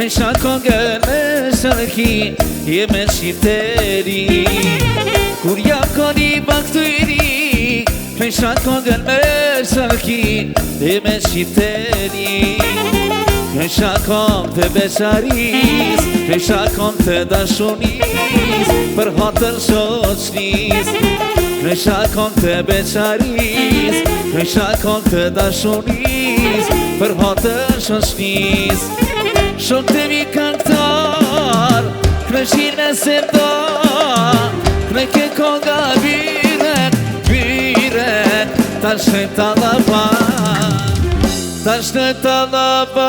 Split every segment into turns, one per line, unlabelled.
Kresha kongën me sërki Je me shqifteri Kur ja koni baktyri Kresha kongën me sërki Je me shqifteri Kresha kong të beqaris Kresha kong të dashunis Për hatër shoqnis Kresha kong të beqaris Kresha kong të dashunis Për hatër shoqnis Shok të mi këngëtar Kreshin me semda Kre ke konga biret Biret Tash në talaba Tash në talaba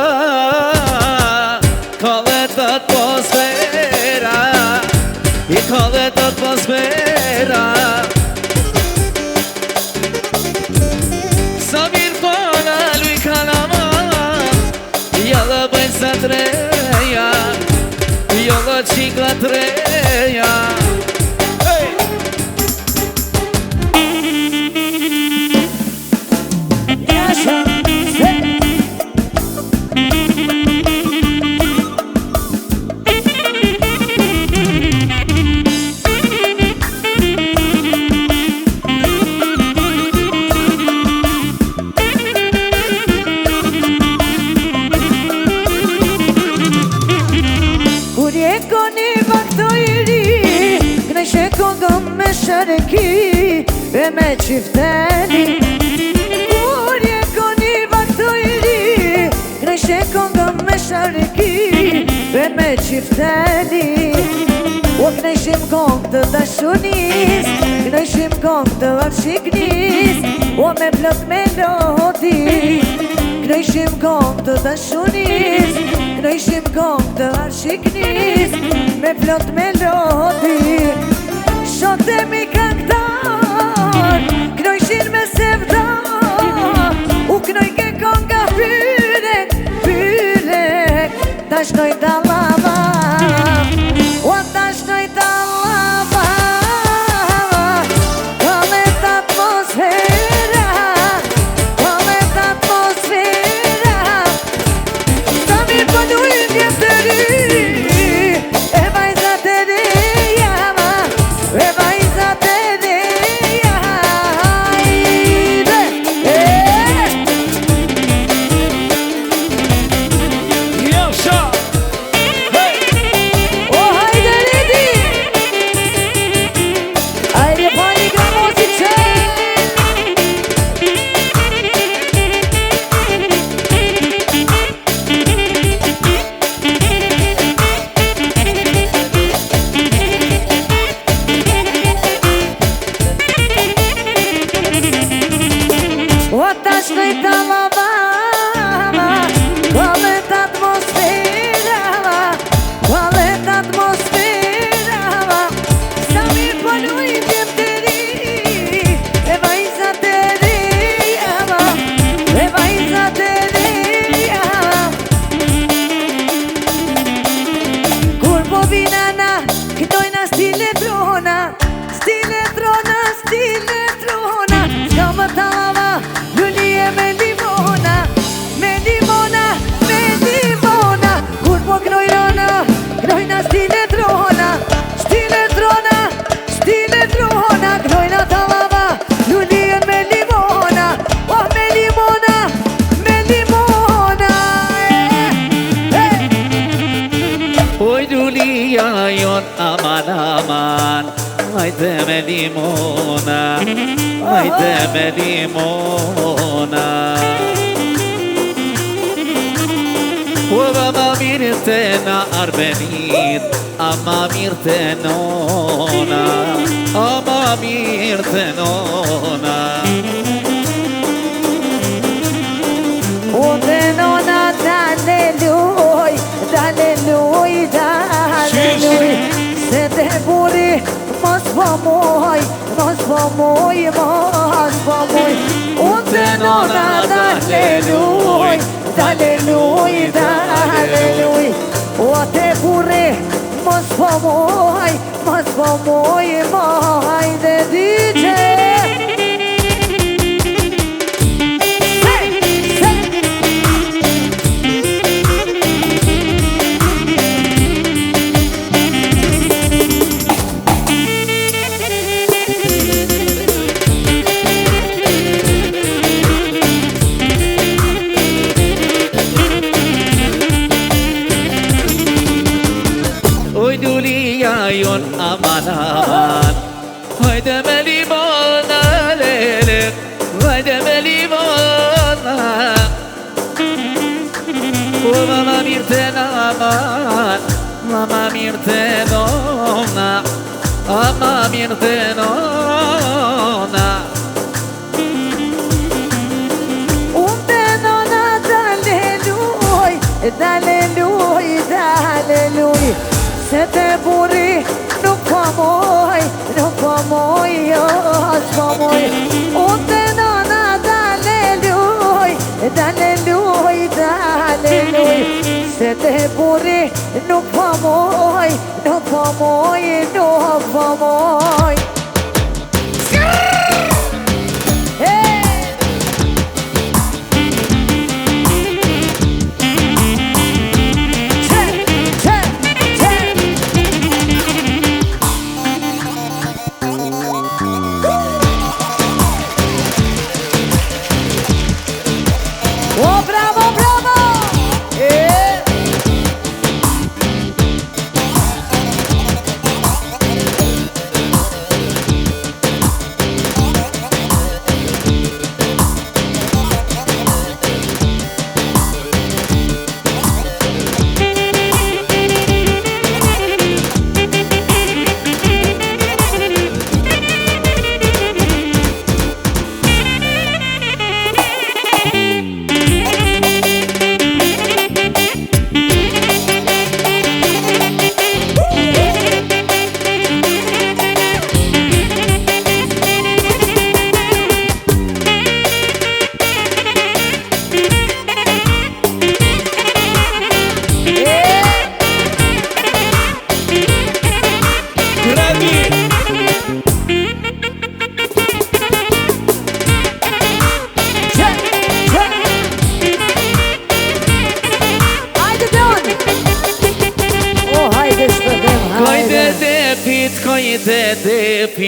Kallet atmosfera I kallet atmosfera Samir kona lui kalama Jalla bëjnë sa treja Jolla qikla treja
Shërki e me qifteni Kur je koni baktojri Kreshe kongëm me shërki e me qifteni O kneshim kong të dashunis Kneshim kong të arshiknis O me plët melodi Kneshim kong të dashunis Kneshim kong të arshiknis Me plët melodi Shok të mi këngëtar Knojshin me sevda U knoj ke konga pyrek Pyrek Ta shnoj dalava O ta shnoj dalava Kallet atmosfera Kallet atmosfera Sa mirë pëllujnë vjetëri E vajzat e reja E vajzat e reja Jo sha O hajde redi Hajde pani gramosi qe Shnoj talaba Kallet atmosfera Kallet atmosfera Sa mirë pëllujnë vjetëri E vajzat e reja E vajzat e reja Kur po vinana Këtojna stile trona Stile trona, stile trona Ska më talaba Me limona, me limona, me limona Kur po knojrona, knojna stile trona Stile trona, stile trona Knojna talava, lulien me limona Oh, me limona, me limona
Oj lulia jon aman aman Hajde me limona Hajde me limona O ama mirë të na arbenit Ama mirë të nona Ama mirë të nona
O të nona dale luj Dale luj, dale luj Se te buri mos po muj Mos po muj, mos po muj O të nona dale luj Dale luj, dale luj O te buri mos po muj Mos po muj, muj Dhe DJ
aman aman. Hajde me limona lele, hajde me limona. O mama mirë të aman, mama mirë të nona, mama mirë të nona.
Daleluj, daleluj, se te buri nuk po moj, jo, s'po moj. Unë te nona, daleluj, daleluj, daleluj, se te buri nuk po moj, nuk po moj.
Kojte depit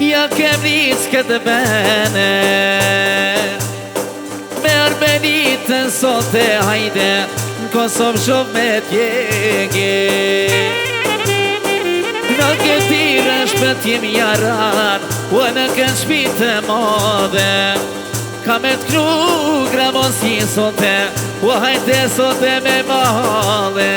Ja kem nis këtë bene Me arbenitën sote hajde Në Kosovë shumë me tjege Në këtire shpëtim jaran O në këtë shpitë modhe Ka me t'kru gramosi sote O hajde sote me mahole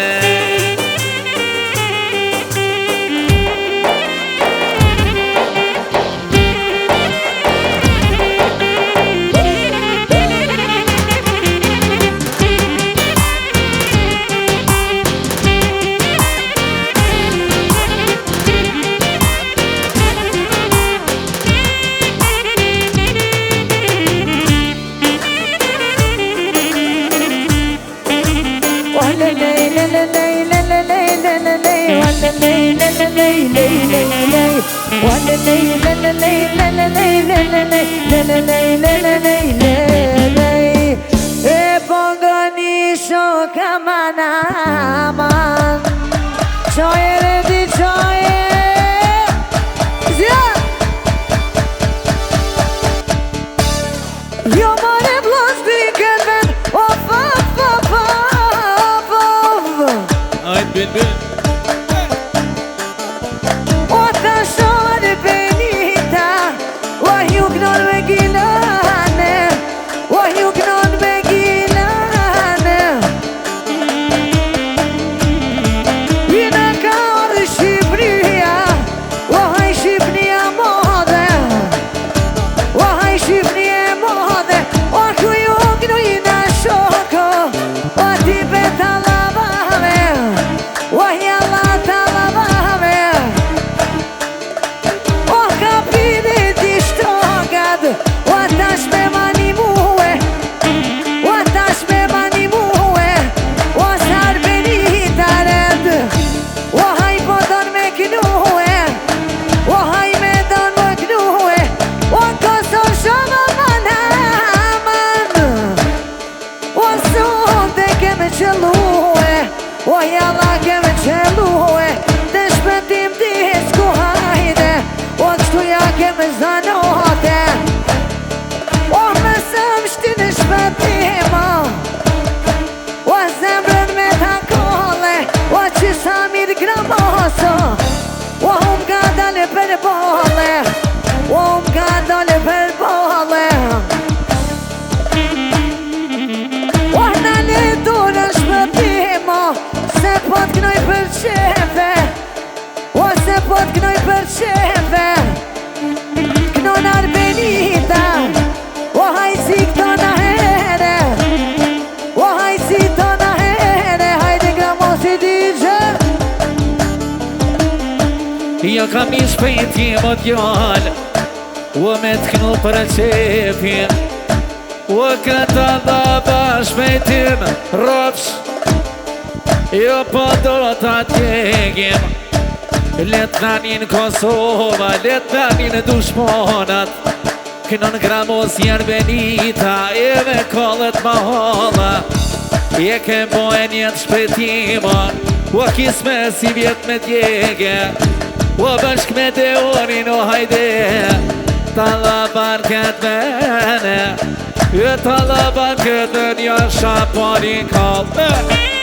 E pongoni shoka manaman Qoje redi qoje Zja Jo more plastikën ven Of
Ajt bin bin
Watch it. hajde gramoso O hum ka dale për bole O hum ka dale për bole O në lidur në shpëtimo Se po t'knoj për qefe O se po t'knoj për qefe Kno në Arbenita O hajsi këto në here O hajsi to në here Hajde gramosi DJ
Ja kam ish pejti më djall O me t'knu për qefin O këta da bash pejtim Ropsh Jo po do t'a tjegim Let nanin Kosova Let nanin dushmonat Kënon gramos janë Benita E me kollet ma holla Je ke bojnë jetë shpejtimon O kisme si vjet me djege O bashk me deonin o hajde Talaban këtë mene E talaban këtë një shaponin kall